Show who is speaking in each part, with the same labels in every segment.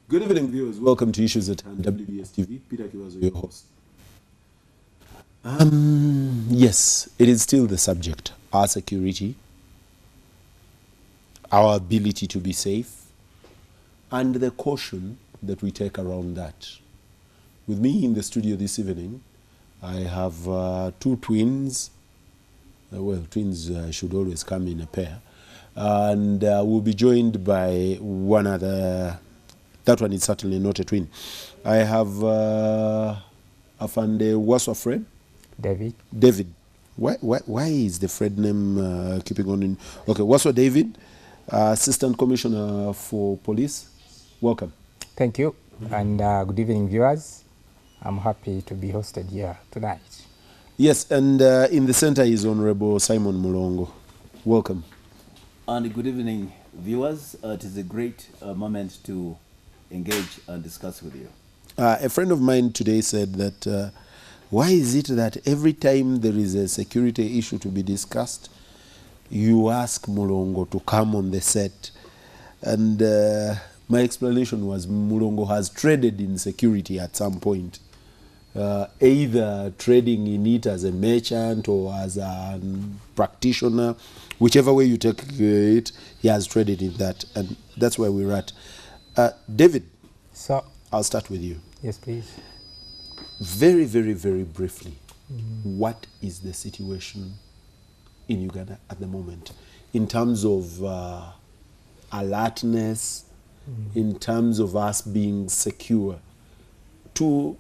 Speaker 1: Good evening, viewers. Welcome to Issues at Hand, WBS TV. Peter Kiwazo, your host. Yes, it is still the subject. Our security, our ability to be safe, and the caution that we take around that. With me in the studio this evening, I have two twins. Twins should always come in a pair. And we'll be joined by one other. That one is certainly not a twin. I have Afande Waswa Fred. David. Why is the Fred name keeping on in? Okay, Waswa David, Assistant Commissioner for Police. Welcome.
Speaker 2: Thank you, and good evening, viewers. I'm happy to be hosted here tonight.
Speaker 1: Yes, and in the center is Honorable Simon Mulongo. Welcome.
Speaker 3: And good evening, viewers. It is a great moment to engage and discuss with you.
Speaker 1: A friend of mine today said that why is it that every time there is a security issue to be discussed, you ask Mulongo to come on the set? And my explanation was Mulongo has traded in security at some point, either trading in it as a merchant or as a practitioner. Whichever way you take it, he has traded in that, and that's where we're at. David,
Speaker 2: so
Speaker 1: I'll start with you.
Speaker 2: Yes, please.
Speaker 1: Very, very, very briefly, what is the situation in Uganda at the moment in terms of alertness, in terms of us being secure to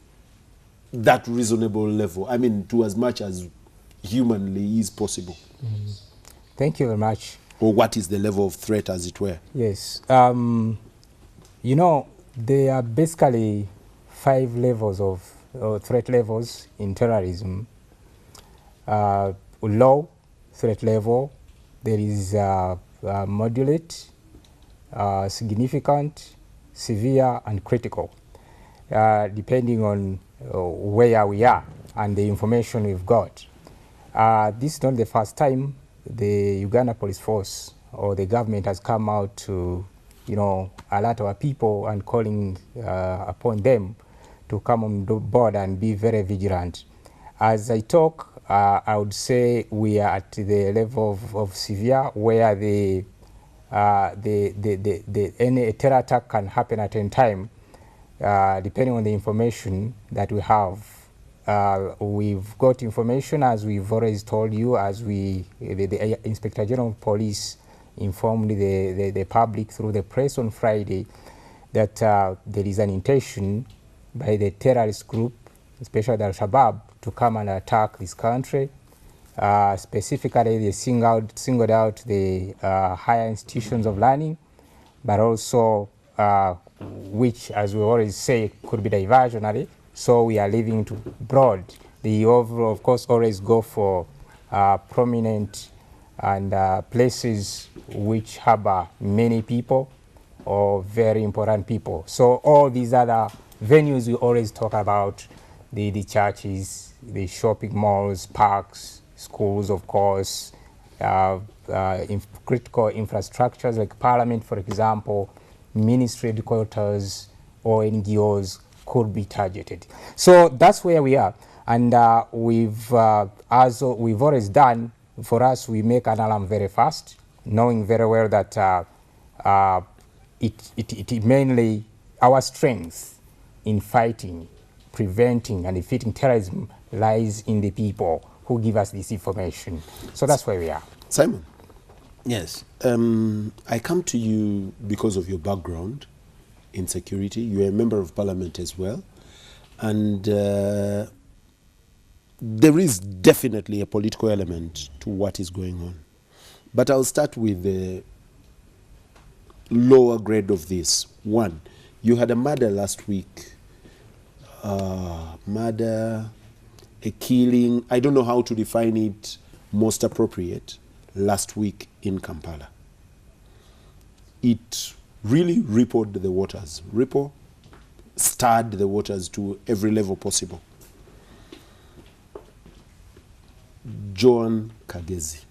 Speaker 1: that reasonable level? I mean, to as much as humanly is possible.
Speaker 2: Thank you very much.
Speaker 1: Or what is the level of threat, as it were?
Speaker 2: Yes. You know, there are basically 5 levels of threat levels in terrorism. Low threat level, there is moderate, significant, severe, and critical, depending on where we are and the information we've got. This is not the first time the Uganda Police Force or the government has come out to, alert our people and calling upon them to come on board and be very vigilant. As I talk, I would say we are at the level of severe, where any terror attack can happen at any time, depending on the information that we have. We've got information, as we've always told you, as the Inspector General of Police informed the public through the press on Friday, that there is an intention by the terrorist group, especially the Al-Shabaab, to come and attack this country. Specifically, they singled out the higher institutions of learning, but also which, as we always say, could be diversionary. So we are leaving to broad. The overall, of course, always go for prominent and places which harbor many people or very important people. So all these other venues we always talk about, the churches, the shopping malls, parks, schools, of course, critical infrastructures like Parliament, for example, ministry headquarters or NGOs could be targeted. So that's where we are, and we've always done. For us, we make an alarm very fast, knowing very well that it mainly our strength in fighting, preventing, and defeating terrorism lies in the people who give us this information. So that's where we are.
Speaker 1: Simon.
Speaker 3: Yes.
Speaker 1: I come to you because of your background in security. You're a member of parliament as well. And there is definitely a political element to what is going on. But I'll start with the lower grade of this. One, you had a murder last week. Murder, a killing, I don't know how to define it most appropriate, last week in Kampala. It really rippled the waters. Stirred the waters to every level possible. John Kagezi,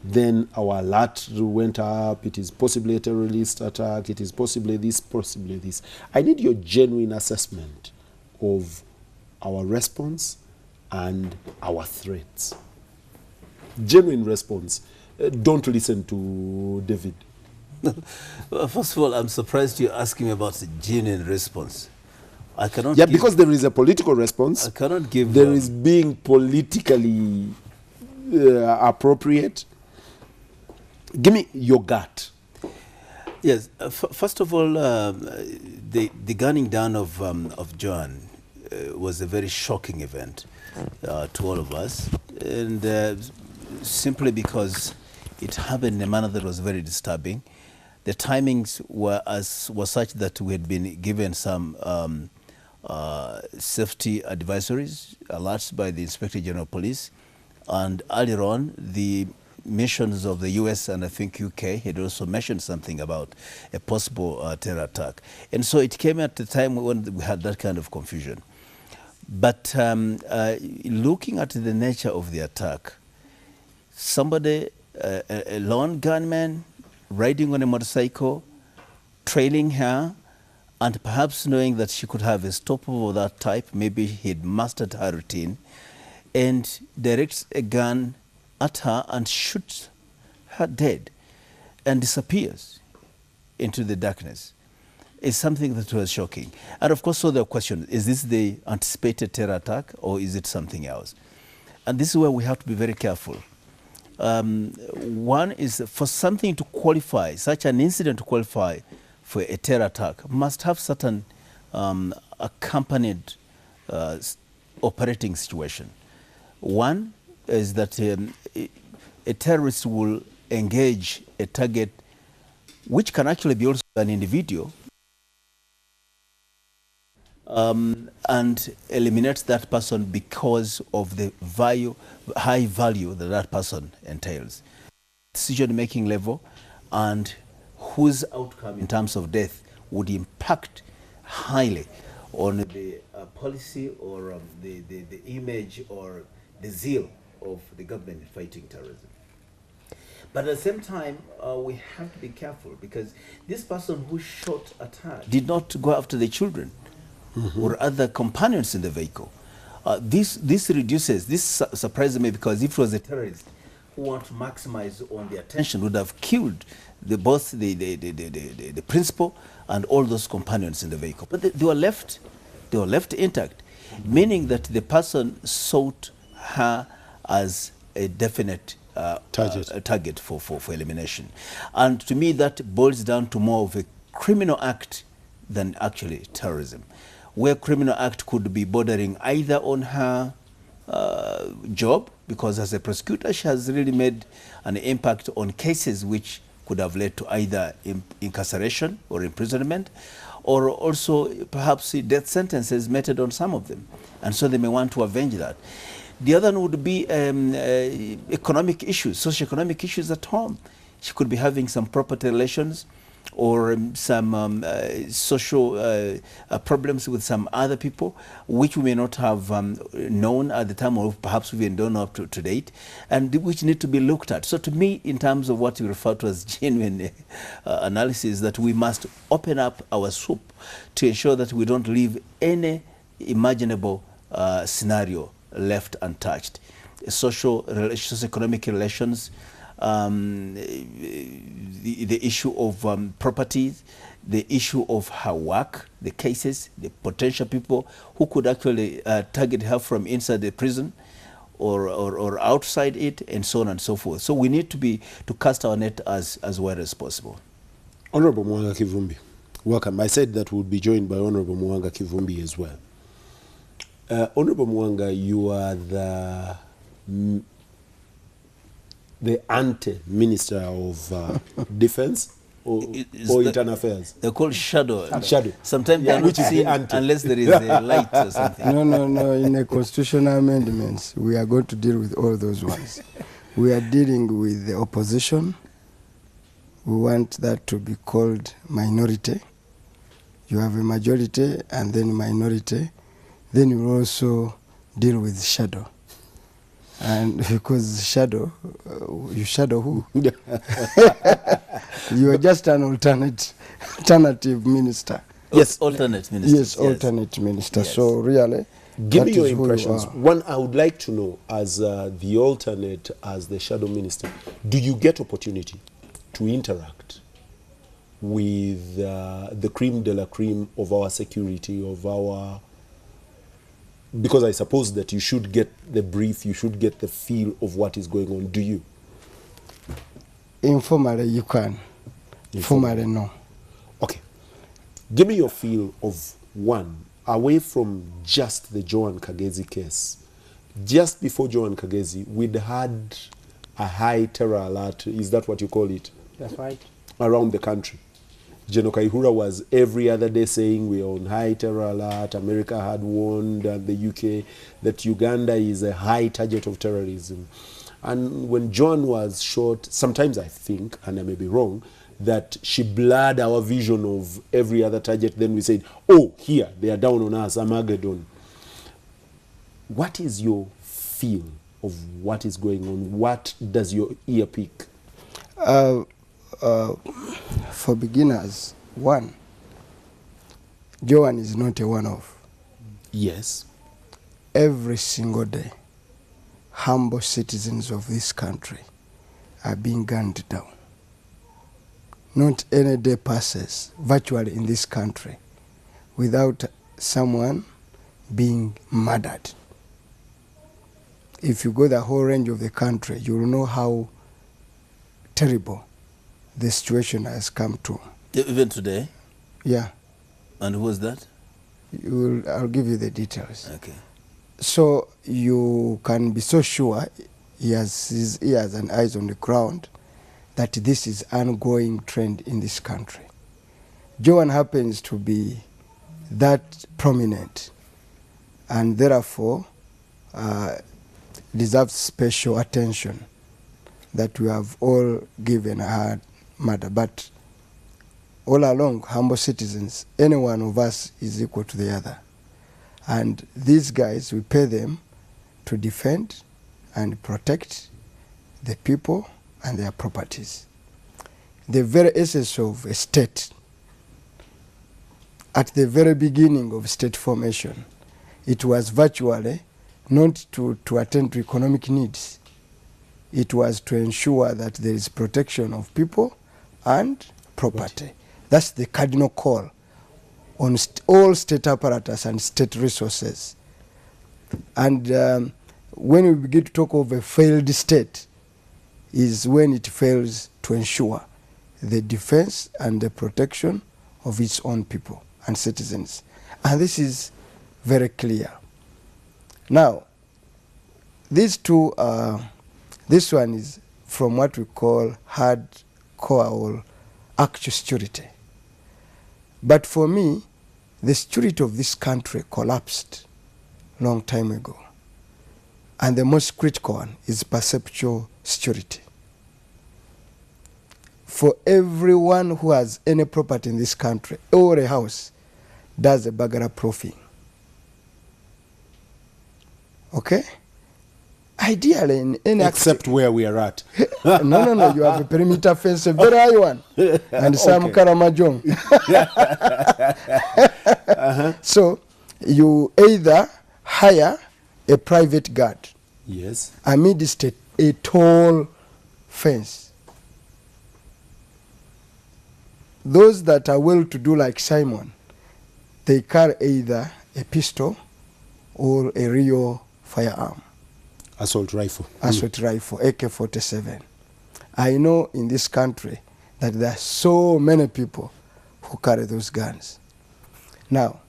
Speaker 1: Then our alert went up. It is possibly a terrorist attack. It is possibly this, possibly this. I need your genuine assessment of our response and our threats. Genuine response. Don't listen to David.
Speaker 3: Well, first of all, I'm surprised you're asking me about the genuine response. I cannot.
Speaker 1: Yeah, because there is a political response.
Speaker 3: I cannot give.
Speaker 1: There is being politically appropriate. Give me your gut.
Speaker 3: Yes. First of all, the gunning down of John was a very shocking event to all of us, and simply because it happened in a manner that was very disturbing. The timings were such that we had been given some safety advisories, alerts by the Inspector General of Police, and earlier on, the missions of the US and I think UK had also mentioned something about a possible terror attack. And so it came at the time when we had that kind of confusion. But looking at the nature of the attack, somebody, a lone gunman, riding on a motorcycle, trailing her, and perhaps knowing that she could have a stopover of that type, maybe he'd mastered her routine, and directs a gun at her and shoots her dead and disappears into the darkness. Is something that was shocking. And of course, so the question, is this the anticipated terror attack or is it something else? And this is where we have to be very careful. One is for something to qualify, such an incident to qualify for a terror attack, must have certain accompanied operating situation. One is that a terrorist will engage a target, which can actually be also an individual, and eliminate that person because of the high value that that person entails. Decision-making level and whose outcome in terms of death would impact highly on the policy or the image or the zeal of the government in fighting terrorism. But at the same time, we have to be careful because this person who shot at her did not go after the children or other companions in the vehicle. This surprises me because if it was a terrorist who want to maximize on the attention, would have killed both the principal and all those companions in the vehicle. But they were left intact, meaning that the person sought her as a definite target for elimination. And to me, that boils down to more of a criminal act than actually terrorism, where criminal act could be bordering either on her job, because as a prosecutor, she has really made an impact on cases which could have led to either incarceration or imprisonment, or also perhaps death sentences meted on some of them. And so they may want to avenge that. The other one would be economic issues, socioeconomic issues at home. She could be having some property relations or some social problems with some other people, which we may not have known at the time, or perhaps we don't know up to date, and which need to be looked at. So to me, in terms of what we refer to as genuine analysis, that we must open up our soup to ensure that we don't leave any imaginable scenario left untouched. Socioeconomic relations, the issue of properties, the issue of her work, the cases, the potential people who could actually target her from inside the prison or outside it, and so on and so forth. So we need to cast our net as wide as possible.
Speaker 1: Honorable Mwanga Kivumbi, welcome. I said that we'll be joined by Honorable Mwanga Kivumbi as well. Honorable Mwanga, you are the ante-minister of Defense or Internal Affairs.
Speaker 3: They're called shadow.
Speaker 1: Shadow.
Speaker 3: Sometimes they're not seen unless there is a light or something.
Speaker 4: No. In the constitutional amendments, we are going to deal with all those ones. We are dealing with the opposition. We want that to be called minority. You have a majority and then minority. Then you also deal with shadow. And because shadow, you shadow who? You are just an alternative minister.
Speaker 3: Yes, alternate minister.
Speaker 4: Yes, alternate minister.
Speaker 3: Yes.
Speaker 4: So really,
Speaker 1: Give
Speaker 4: that
Speaker 1: me your
Speaker 4: is who you
Speaker 1: impressions.
Speaker 4: are.
Speaker 1: One, I would like to know, as the alternate, as the shadow minister, do you get opportunity to interact with the creme de la creme of our security, of our... Because I suppose that you should get the brief, you should get the feel of what is going on. Do you?
Speaker 4: Informally, you can. Formally, no.
Speaker 1: Okay. Give me your feel of one, away from just the Joan Kagezi case. Just before Joan Kagezi, we'd had a high terror alert, is that what you call it?
Speaker 2: That's right.
Speaker 1: Around the country. General Kaihura was every other day saying we're on high terror alert. America had warned the UK that Uganda is a high target of terrorism. And when Joan was shot, sometimes I think, and I may be wrong, that she blurred our vision of every other target. Then we said, oh, here, they are down on us, Armageddon. What is your feel of what is going on? What does your ear pick?
Speaker 4: For beginners, one, Joan is not a one-off.
Speaker 1: Yes.
Speaker 4: Every single day, humble citizens of this country are being gunned down. Not any day passes virtually in this country without someone being murdered. If you go the whole range of the country, you will know how terrible the situation has come to.
Speaker 3: Even today?
Speaker 4: Yeah.
Speaker 3: And who was that?
Speaker 4: I'll give you the details.
Speaker 3: Okay.
Speaker 4: So you can be so sure he has his ears and eyes on the ground that this is an ongoing trend in this country. Joan happens to be that prominent and therefore deserves special attention that we have all given her matter. But all along, humble citizens, any one of us is equal to the other. And these guys, we pay them to defend and protect the people and their properties. The very essence of a state, at the very beginning of state formation, it was virtually not to attend to economic needs. It was to ensure that there is protection of people and property. Right. That's the cardinal call on all state apparatus and state resources. And when we begin to talk of a failed state, is when it fails to ensure the defense and the protection of its own people and citizens. And this is very clear. Now, these two, this one is from what we call hardcore or actual security. But for me, the security of this country collapsed long time ago. And the most critical one is perceptual security. For everyone who has any property in this country or a house does a burglar proofing. Okay? Ideally, in any
Speaker 1: except where we are at.
Speaker 4: No, you have a perimeter fence, a very high one, and some Karamajong. So you either hire a private guard.
Speaker 1: Yes.
Speaker 4: Amidst a tall fence. Those that are well to do like Simon, they carry either a pistol or a real firearm.
Speaker 1: Assault rifle.
Speaker 4: Assault rifle, AK-47. I know in this country that there are so many people who carry those guns. Now,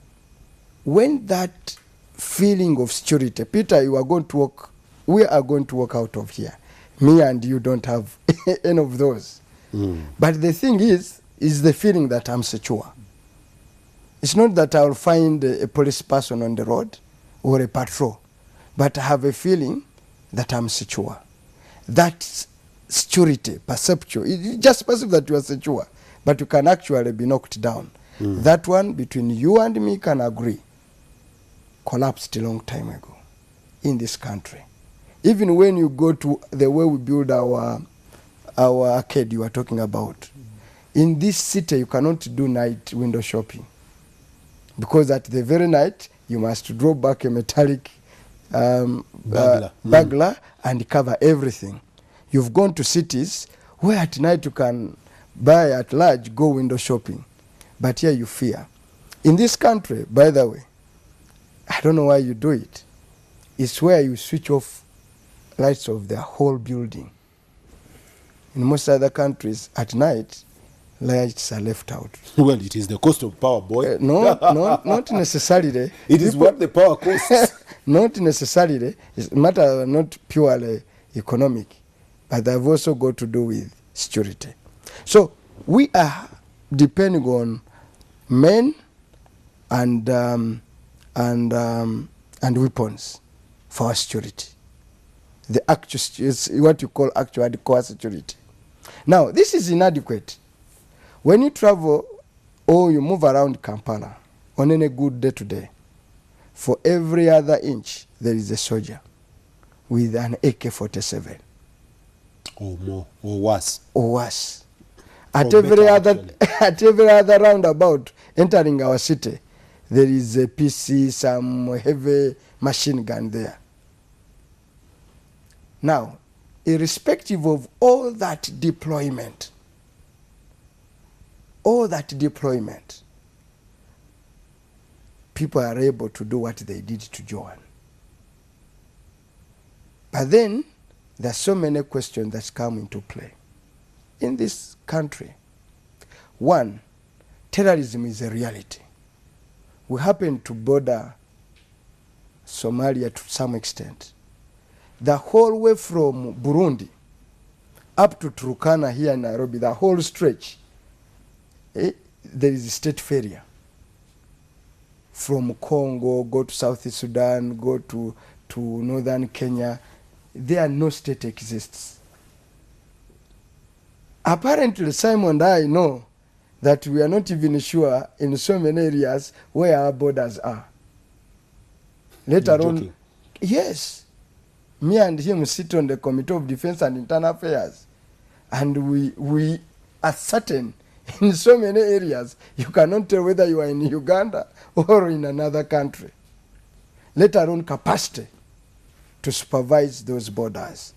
Speaker 4: when that feeling of security, Peter, you are going to walk, we are going to walk out of here. Me and you don't have any of those. But the thing is the feeling that I'm secure. It's not that I'll find a police person on the road or a patrol, but I have a feeling that I'm secure. That security, perceptual, it's just perceive that you are secure, but you can actually be knocked down. That one between you and me can agree. Collapsed a long time ago in this country. Even when you go to the way we build our arcade you are talking about, in this city you cannot do night window shopping, because at the very night you must draw back a metallic burglar and cover everything. You've gone to cities where at night you can buy at large, go window shopping, but here you fear. In this country, by the way, I don't know why you do it. It's where you switch off lights of the whole building. In most other countries, at night, lights are left out.
Speaker 1: Well, it is the cost of power, boy.
Speaker 4: No, not necessarily.
Speaker 1: It is what the power costs.
Speaker 4: Not necessarily. It's matter not purely economic, but they've also got to do with security. So we are depending on men and weapons for our security. The actual, it's what you call actual hardcore security. Now, this is inadequate. When you travel or you move around Kampala on any good day today, for every other inch there is a soldier with an AK-47.
Speaker 1: Or more, or worse.
Speaker 4: Or worse.
Speaker 1: Or
Speaker 4: At every
Speaker 1: better,
Speaker 4: other
Speaker 1: actually.
Speaker 4: at every other roundabout entering our city, there is a PC, some heavy machine gun there. Now, irrespective of all that deployment, people are able to do what they did to Joan. But then, there are so many questions that come into play in this country. One, terrorism is a reality. We happen to border Somalia to some extent. The whole way from Burundi up to Turkana here in Nairobi, the whole stretch, there is a state failure. From Congo, go to South Sudan, go to northern Kenya, there no state exists. Apparently, Simon and I know that we are not even sure in so many areas where our borders are. Let
Speaker 1: You're
Speaker 4: alone,
Speaker 1: joking.
Speaker 4: yes, me and him sit on the Committee of Defense and Internal Affairs, and we are certain in so many areas you cannot tell whether you are in Uganda or in another country, let alone capacity to supervise those borders.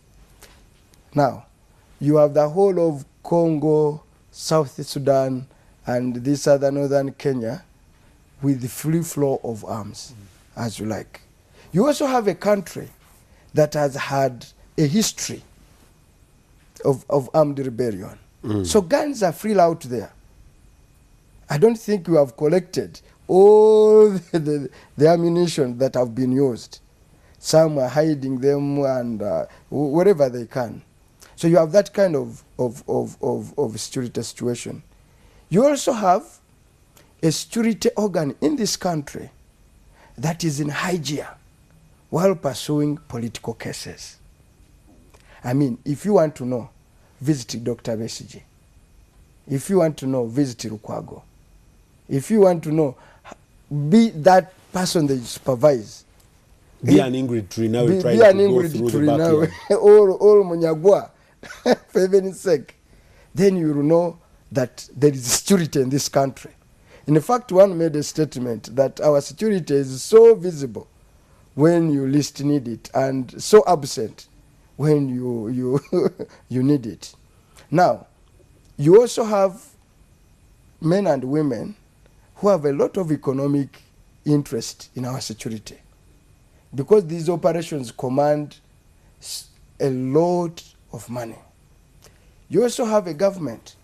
Speaker 4: Now, you have the whole of Congo, South Sudan, and this other northern Kenya with the free flow of arms, as you like. You also have a country that has had a history of armed rebellion. So guns are free out there. I don't think you have collected all the ammunition that have been used. Some are hiding them and wherever they can. So you have that kind of security situation. You also have a security organ in this country that is in high gear while pursuing political cases. I mean, if you want to know, visit Dr. Besigye. If you want to know, visit Lukwago. If you want to know, be that person that you supervise.
Speaker 1: Be an Ingrid Trinawe trying
Speaker 4: Be an
Speaker 1: to go
Speaker 4: Ingrid
Speaker 1: through the
Speaker 4: Trinawe,
Speaker 1: backyard.
Speaker 4: or Munyagwa, for heaven's sake. Then you will know that there is security in this country. In fact, one made a statement that our security is so visible when you least need it and so absent when you need it. Now, you also have men and women who have a lot of economic interest in our security, because these operations command a lot of money. You also have a government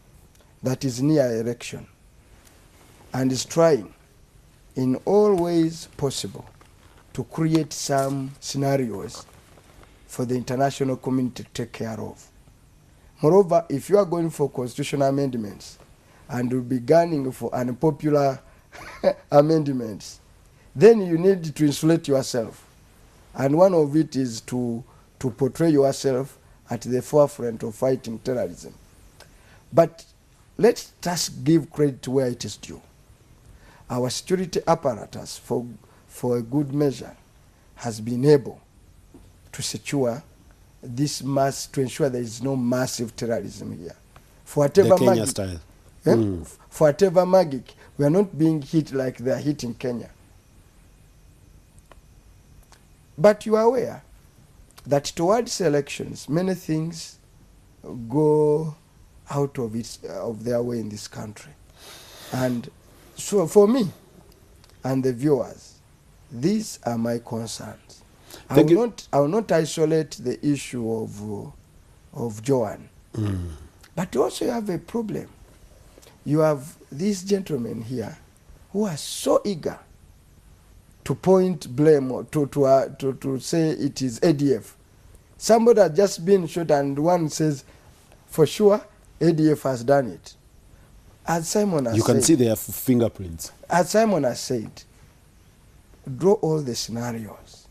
Speaker 4: that is near election and is trying in all ways possible to create some scenarios for the international community to take care of. Moreover, if you are going for constitutional amendments and will be gunning for unpopular amendments, then you need to insulate yourself. And one of it is to portray yourself at the forefront of fighting terrorism. But let us give credit where it is due. Our security apparatus, for a good measure, has been able to secure this mass, to ensure there is no massive terrorism here. For whatever
Speaker 1: The Kenya
Speaker 4: magic,
Speaker 1: style.
Speaker 4: for whatever magic, we are not being hit like they are hit in Kenya. But you are aware that towards elections, many things go out of their way in this country. And so for me and the viewers, these are my concerns. I will not isolate the issue of Joan. But also you have a problem. You have these gentlemen here who are so eager to point blame or to say it is ADF. Somebody has just been shot and one says, for sure, ADF has done it. As Simon has said,
Speaker 1: You can see their fingerprints.
Speaker 4: as Simon has said, draw all the scenarios.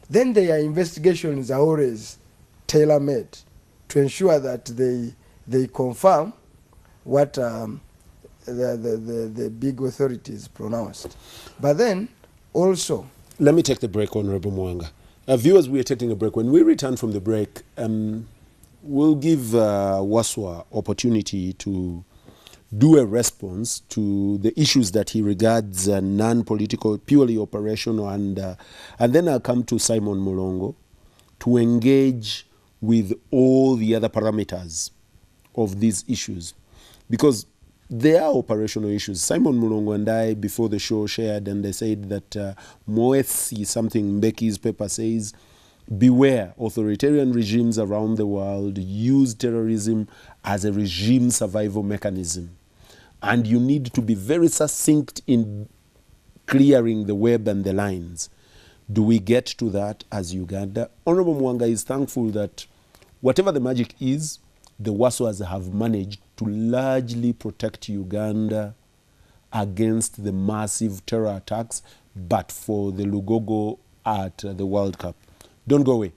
Speaker 4: Then their investigations are always tailor-made to ensure that they confirm what the big authorities pronounced. But then also,
Speaker 1: Let me take the break, Honorable Mwanga. Viewers, we are taking a break. When we return from the break, we'll give Waswa opportunity to do a response to the issues that he regards non-political, purely operational, and then I'll come to Simon Mulongo to engage with all the other parameters of these issues, because there are operational issues. Simon Mulongo and I, before the show, shared, and they said that Moesi, something Mbeki's paper says, beware, authoritarian regimes around the world use terrorism as a regime survival mechanism. And you need to be very succinct in clearing the web and the lines. Do we get to that as Uganda? Honorable Mwanga is thankful that whatever the magic is, the Waswas have managed to largely protect Uganda against the massive terror attacks, but for the Lugogo at the World Cup. Don't go away.